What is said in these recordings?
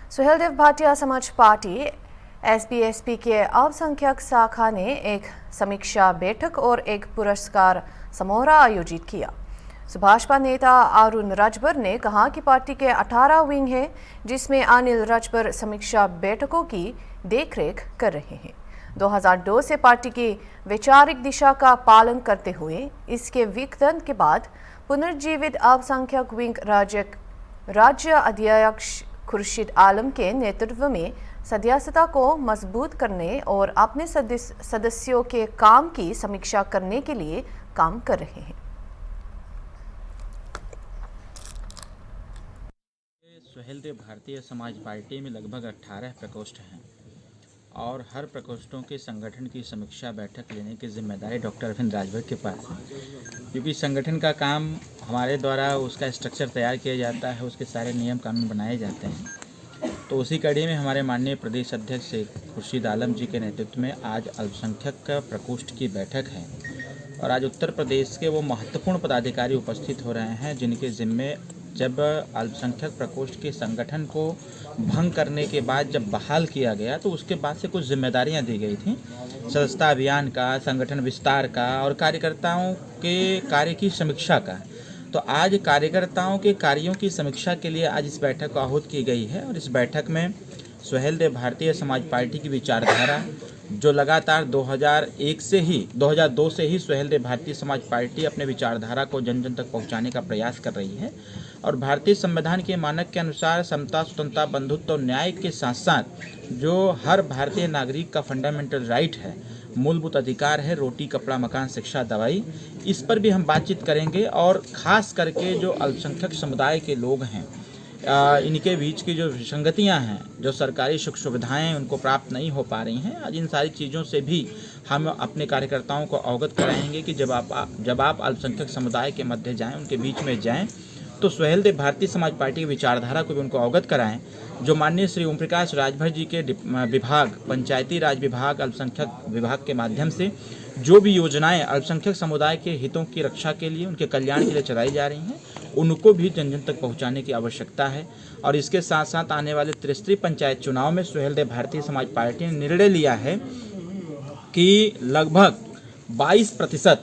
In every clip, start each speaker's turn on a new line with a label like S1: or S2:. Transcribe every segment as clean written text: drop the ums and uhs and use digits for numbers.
S1: सुहेलदेव भाटिया समाज पार्टी एसपीएसपी के अल्पसंख्यक शाखा ने एक समीक्षा बैठक और एक पुरस्कार समारोह आयोजित किया। भाजपा नेता अरुण राजभर ने कहा कि पार्टी के 18 विंग हैं, जिसमें अनिल राजभर समीक्षा बैठकों की देखरेख कर रहे हैं। 2002 से पार्टी की वैचारिक दिशा का पालन करते हुए इसके विघटन के बाद पुनर्जीवित अल्पसंख्यक विंग राज्य अध्यक्ष खुर्शीद आलम के नेतृत्व में सदस्यता को मजबूत करने और अपने सदस्यों के काम की समीक्षा करने के लिए काम कर रहे हैं।
S2: सुहेलदेव भारतीय समाज पार्टी में लगभग 18 प्रकोष्ठ हैं और हर प्रकोष्ठों के संगठन की समीक्षा बैठक लेने की जिम्मेदारी डॉक्टर अरविंद राजभर के पास है, क्योंकि संगठन का काम हमारे द्वारा उसका स्ट्रक्चर तैयार किया जाता है, उसके सारे नियम कानून बनाए जाते हैं। तो उसी कड़ी में हमारे माननीय प्रदेश अध्यक्ष खुर्शीद आलम जी के नेतृत्व में आज अल्पसंख्यक प्रकोष्ठ की बैठक है और आज उत्तर प्रदेश के वो महत्वपूर्ण पदाधिकारी उपस्थित हो रहे हैं, जिनके जिम्मे जब अल्पसंख्यक प्रकोष्ठ के संगठन को भंग करने के बाद जब बहाल किया गया तो उसके बाद से कुछ जिम्मेदारियां दी गई थी, सदस्यता अभियान का, संगठन विस्तार का और कार्यकर्ताओं के कार्य की समीक्षा का। तो आज कार्यकर्ताओं के कार्यों की समीक्षा के लिए आज इस बैठक को आहूत की गई है और इस बैठक में सुहेलदेव भारतीय समाज पार्टी की विचारधारा, जो लगातार 2002 से ही सुहेलदेव भारतीय समाज पार्टी अपने विचारधारा को जन जन तक पहुंचाने का प्रयास कर रही है और भारतीय संविधान के मानक के अनुसार समता, स्वतंत्रता, बंधुत्व और न्याय के साथ साथ जो हर भारतीय नागरिक का फंडामेंटल राइट है, मूलभूत अधिकार है, रोटी, कपड़ा, मकान, शिक्षा, दवाई, इस पर भी हम बातचीत करेंगे। और ख़ास करके जो अल्पसंख्यक समुदाय के लोग हैं, इनके बीच की जो विसंगतियां हैं, जो सरकारी सुख सुविधाएं उनको प्राप्त नहीं हो पा रही हैं, आज इन सारी चीज़ों से भी हम अपने कार्यकर्ताओं को अवगत कराएंगे कि जब आप अल्पसंख्यक समुदाय के मध्य जाएं, उनके बीच में जाएं, तो सुहेलदेव भारतीय समाज पार्टी की विचारधारा को भी उनको अवगत कराएं। जो माननीय श्री ओम प्रकाश राजभर जी के विभाग, पंचायती राज विभाग, अल्पसंख्यक विभाग के माध्यम से जो भी योजनाएं अल्पसंख्यक समुदाय के हितों की रक्षा के लिए, उनके कल्याण के लिए चलाई जा रही हैं, उनको भी जन जन तक पहुंचाने की आवश्यकता है। और इसके साथ साथ आने वाले त्रिस्तरीय पंचायत चुनाव में सुहेलदेव भारतीय समाज पार्टी ने निर्णय लिया है कि लगभग 22%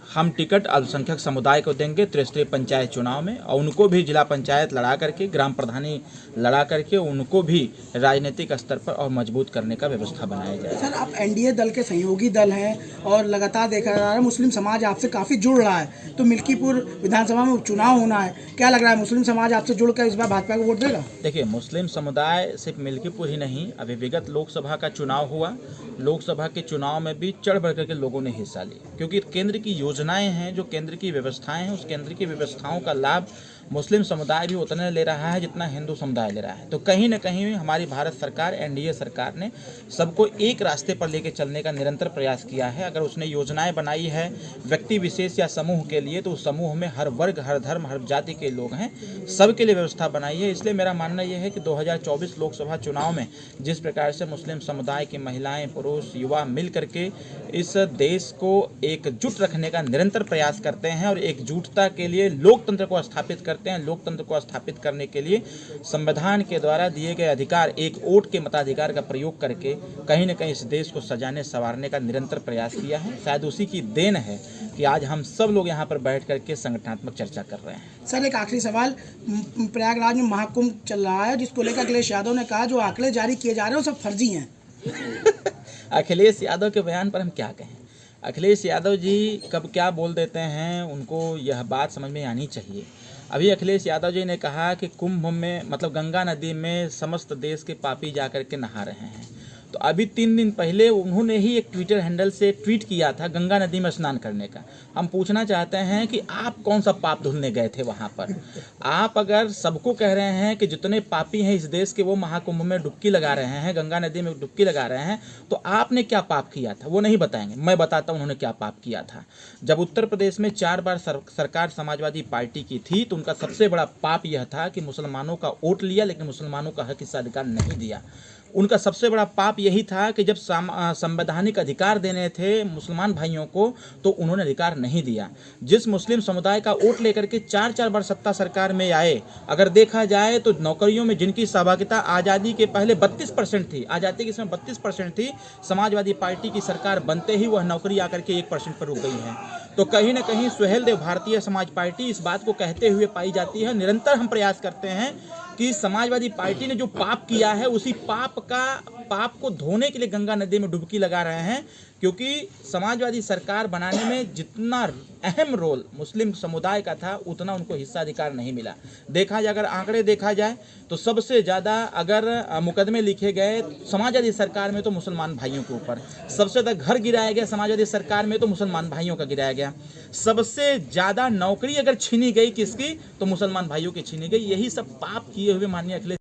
S2: हम टिकट अल्पसंख्यक समुदाय को देंगे त्रिस्तरीय पंचायत चुनाव में, और उनको भी जिला पंचायत लड़ा करके, ग्राम प्रधानी लड़ा करके उनको भी राजनीतिक स्तर पर और मजबूत करने का व्यवस्था बनाया जाए।
S3: सर, आप एनडीए दल के सहयोगी दल हैं और लगातार देखा जा रहा है मुस्लिम समाज आपसे काफ़ी जुड़ रहा है, तो मिल्कीपुर विधानसभा में उपचुनाव होना है, क्या लग रहा है मुस्लिम समाज आपसे जुड़कर इस बार भाजपा को वोट देगा?
S2: देखिए, मुस्लिम समुदाय सिर्फ मिल्कीपुर ही नहीं, अभी विगत लोकसभा का चुनाव हुआ, लोकसभा के चुनाव में भी चढ़ बढ़ करके लोगों ने हिस्सा लिया, क्योंकि केंद्र की योजनाएं हैं, जो केंद्र की व्यवस्थाएं हैं, उस केंद्र की व्यवस्थाओं का लाभ मुस्लिम समुदाय भी उतना ले रहा है जितना हिंदू समुदाय ले रहा है। तो कहीं न कहीं हमारी भारत सरकार, एनडीए सरकार ने सबको एक रास्ते पर लेके चलने का निरंतर प्रयास किया है। अगर उसने योजनाएं बनाई है व्यक्ति विशेष या समूह के लिए, तो उस समूह में हर वर्ग, हर धर्म, हर जाति के लोग हैं, सबके लिए व्यवस्था बनाई है। इसलिए मेरा मानना यह है कि 2024 लोकसभा चुनाव में जिस प्रकार से मुस्लिम समुदाय की महिलाएं, पुरुष, युवा मिल करके इस देश को एकजुट रखने का निरंतर प्रयास करते हैं और एकजुटता के लिए लोकतंत्र को स्थापित करते हैं, लोकतंत्र को स्थापित करने के लिए संविधान के द्वारा दिए गए अधिकार, एक वोट के मताधिकार का प्रयोग करके कहीं न कहीं इस देश को सजाने संवारने का निरंतर प्रयास किया है। शायद उसी की देन है कि आज हम सब लोग यहाँ पर बैठ करके संगठनात्मक चर्चा कर रहे हैं।
S3: सर, एक आखिरी सवाल, प्रयागराज में महाकुंभ चल रहा है, जिसको लेकर अखिलेश यादव ने कहा जो आंकड़े जारी किए जा रहे हैं वो सब फर्जी हैं।
S2: अखिलेश यादव के बयान पर हम क्या कहें? अखिलेश यादव जी कब क्या बोल देते हैं, उनको यह बात समझ में आनी चाहिए। अभी अखिलेश यादव जी ने कहा कि कुंभ में, मतलब गंगा नदी में समस्त देश के पापी जाकर के नहा रहे हैं। तो अभी 3 दिन पहले उन्होंने ही एक ट्विटर हैंडल से ट्वीट किया था गंगा नदी में स्नान करने का। हम पूछना चाहते हैं कि आप कौन सा पाप धुलने गए थे वहाँ पर? आप अगर सबको कह रहे हैं कि जितने पापी हैं इस देश के वो महाकुंभ में डुबकी लगा रहे हैं, गंगा नदी में डुबकी लगा रहे हैं, तो आपने क्या पाप किया था? वो नहीं बताएंगे, मैं बताता हूँ उन्होंने क्या पाप किया था। जब उत्तर प्रदेश में 4 बार सरकार समाजवादी पार्टी की थी, तो उनका सबसे बड़ा पाप यह था कि मुसलमानों का वोट लिया, लेकिन मुसलमानों का हक हिस्साधिकार नहीं दिया। उनका सबसे बड़ा पाप यही था कि जब संवैधानिक अधिकार देने थे मुसलमान भाइयों को तो उन्होंने अधिकार नहीं दिया। जिस मुस्लिम समुदाय का वोट लेकर के 4-4 बार सत्ता सरकार में आए, अगर देखा जाए तो नौकरियों में जिनकी सहभागिता आज़ादी के पहले 32% थी, आज़ादी के समय 32% थी, समाजवादी पार्टी की सरकार बनते ही वह नौकरी आकर के 1% पर रुक गई है। तो कहीं ना कहीं सुहेल देव भारतीय समाज पार्टी इस बात को कहते हुए पाई जाती है। निरंतर हम प्रयास करते हैं कि समाजवादी पार्टी ने जो पाप किया है उसी पाप को धोने के लिए गंगा नदी में डुबकी लगा रहे हैं, क्योंकि समाजवादी सरकार बनाने में जितना अहम रोल मुस्लिम समुदाय का था उतना उनको हिस्साधिकार नहीं मिला। देखा जाए, अगर आंकड़े देखा जाए तो सबसे ज़्यादा अगर मुकदमे लिखे गए समाजवादी सरकार में तो मुसलमान भाइयों के ऊपर, सबसे ज़्यादा घर गिराया गया समाजवादी सरकार में तो मुसलमान भाइयों का गिराया गया, सबसे ज़्यादा नौकरी अगर छीनी गई किसकी तो मुसलमान भाइयों की छीनी गई। यही सब पाप किए हुए माननीय अखिलेश